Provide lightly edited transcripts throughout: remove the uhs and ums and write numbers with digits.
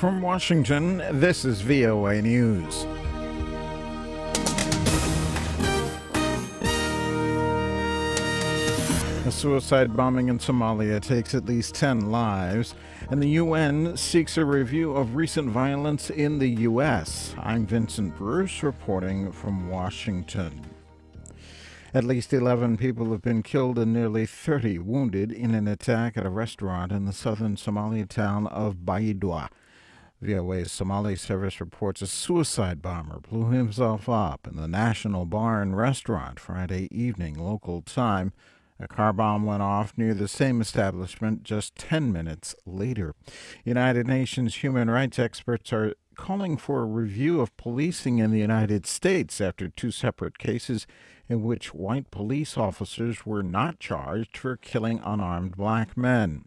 From Washington, this is VOA News. A suicide bombing in Somalia takes at least 10 lives, and the UN seeks a review of recent violence in the U.S. I'm Vincent Bruce reporting from Washington. At least 11 people have been killed and nearly 30 wounded in an attack at a restaurant in the southern Somali town of Baidoa. VOA's Somali service reports a suicide bomber blew himself up in the National Bar and Restaurant Friday evening local time. A car bomb went off near the same establishment just 10 minutes later. United Nations human rights experts are calling for a review of policing in the United States after two separate cases in which white police officers were not charged for killing unarmed black men.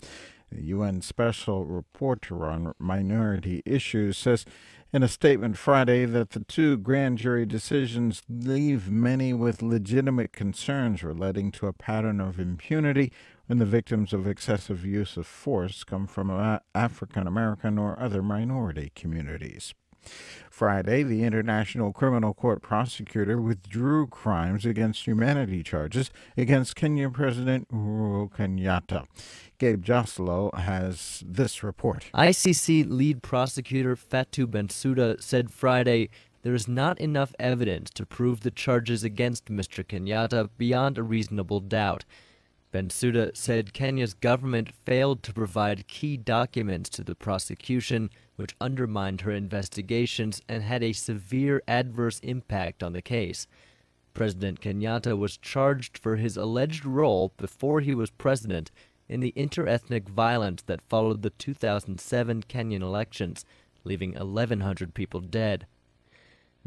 The UN Special Rapporteur on Minority Issues says in a statement Friday that the two grand jury decisions leave many with legitimate concerns relating to a pattern of impunity when the victims of excessive use of force come from African American or other minority communities. Friday, the International Criminal Court prosecutor withdrew crimes against humanity charges against Kenyan President Uhuru Kenyatta. Gabe Joslow has this report. ICC lead prosecutor Fatou Bensouda said Friday there is not enough evidence to prove the charges against Mr. Kenyatta beyond a reasonable doubt. Bensouda said Kenya's government failed to provide key documents to the prosecution, which undermined her investigations and had a severe adverse impact on the case. President Kenyatta was charged for his alleged role before he was president in the interethnic violence that followed the 2007 Kenyan elections, leaving 1,100 people dead.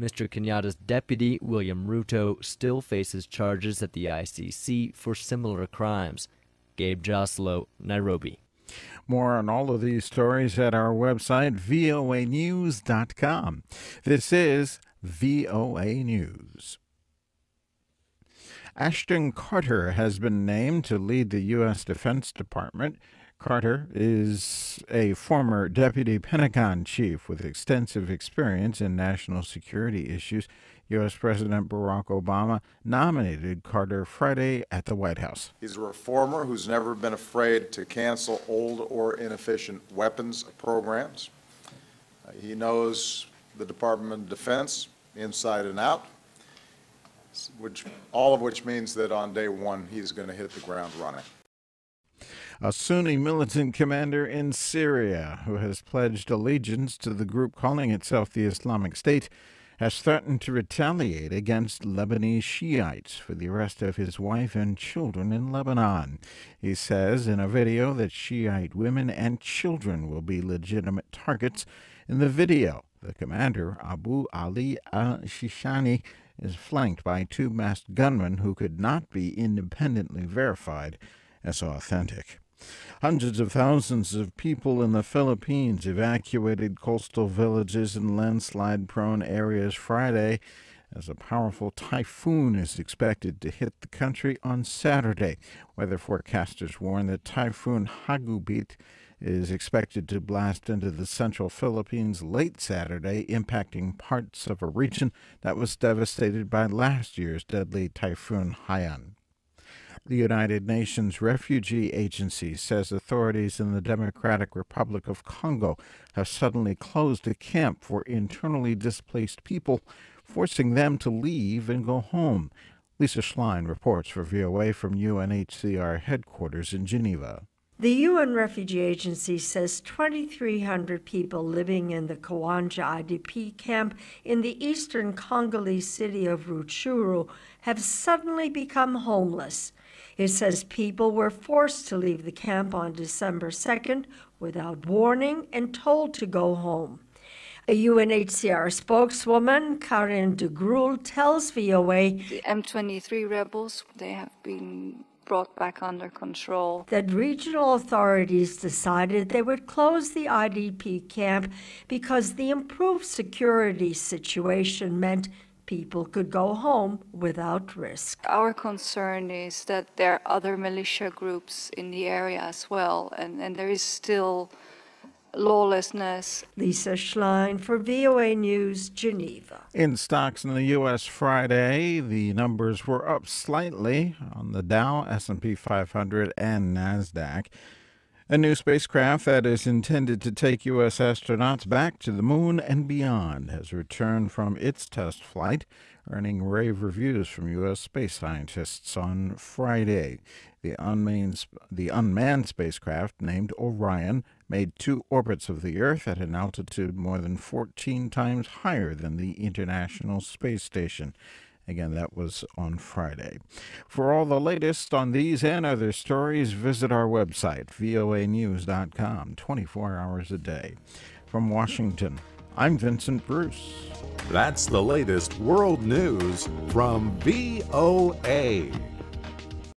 Mr. Kenyatta's deputy, William Ruto, still faces charges at the ICC for similar crimes. Gabe Joslow, Nairobi. More on all of these stories at our website, voanews.com. This is VOA News. Ashton Carter has been named to lead the U.S. Defense Department. Carter is a former deputy Pentagon chief with extensive experience in national security issues. U.S. President Barack Obama nominated Carter Friday at the White House. He's a reformer who's never been afraid to cancel old or inefficient weapons programs. He knows the Department of Defense inside and out, all of which means that on day one he's going to hit the ground running. A Sunni militant commander in Syria who has pledged allegiance to the group calling itself the Islamic State has threatened to retaliate against Lebanese Shiites for the arrest of his wife and children in Lebanon. He says in a video that Shiite women and children will be legitimate targets. In the video, the commander, Abu Ali al-Shishani, is flanked by two masked gunmen who could not be independently verified as authentic. Hundreds of thousands of people in the Philippines evacuated coastal villages and landslide-prone areas Friday as a powerful typhoon is expected to hit the country on Saturday. Weather forecasters warn that Typhoon Hagubit is expected to blast into the central Philippines late Saturday, impacting parts of a region that was devastated by last year's deadly Typhoon Haiyan. The United Nations Refugee Agency says authorities in the Democratic Republic of Congo have suddenly closed a camp for internally displaced people, forcing them to leave and go home. Lisa Schlein reports for VOA from UNHCR headquarters in Geneva. The UN Refugee Agency says 2,300 people living in the Kiwanja IDP camp in the eastern Congolese city of Rutshuru have suddenly become homeless. It says people were forced to leave the camp on December 2nd without warning and told to go home. A UNHCR spokeswoman, Karin de Gruel, tells VOA the M23 rebels, they have been brought back under control. That regional authorities decided they would close the IDP camp because the improved security situation meant people could go home without risk. Our concern is that there are other militia groups in the area as well, and there is still lawlessness. Lisa Schlein for VOA News, Geneva. In stocks in the U.S. Friday, the numbers were up slightly on the Dow, S&P 500, and NASDAQ. A new spacecraft that is intended to take U.S. astronauts back to the moon and beyond has returned from its test flight, earning rave reviews from U.S. space scientists on Friday. The unmanned spacecraft, named Orion, made 2 orbits of the Earth at an altitude more than 14 times higher than the International Space Station. Again, that was on Friday. For all the latest on these and other stories, visit our website, voanews.com, 24 hours a day. From Washington, I'm Vincent Bruce. That's the latest world news from VOA.